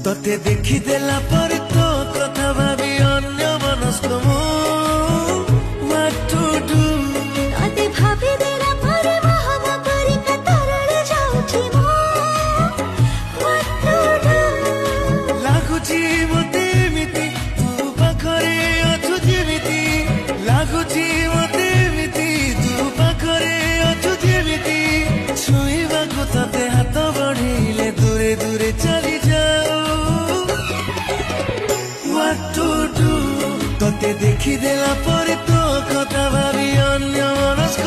तोते देखी देला पर तो कथा भाभी अन्य मनस्क what to do तोते भाभी देला पर मोहन करी कतरले जाउछि मो what to do लागुची मते मिति तू पाखरे अछु जेमिति लागुची मते मिति तू पाखरे अछु जेमिति छुइबाको तते हात बढिले दूरे दूरे चली जाऊ what to do तोते देखी देला पर तो कथा भाभी अन्य मनस्क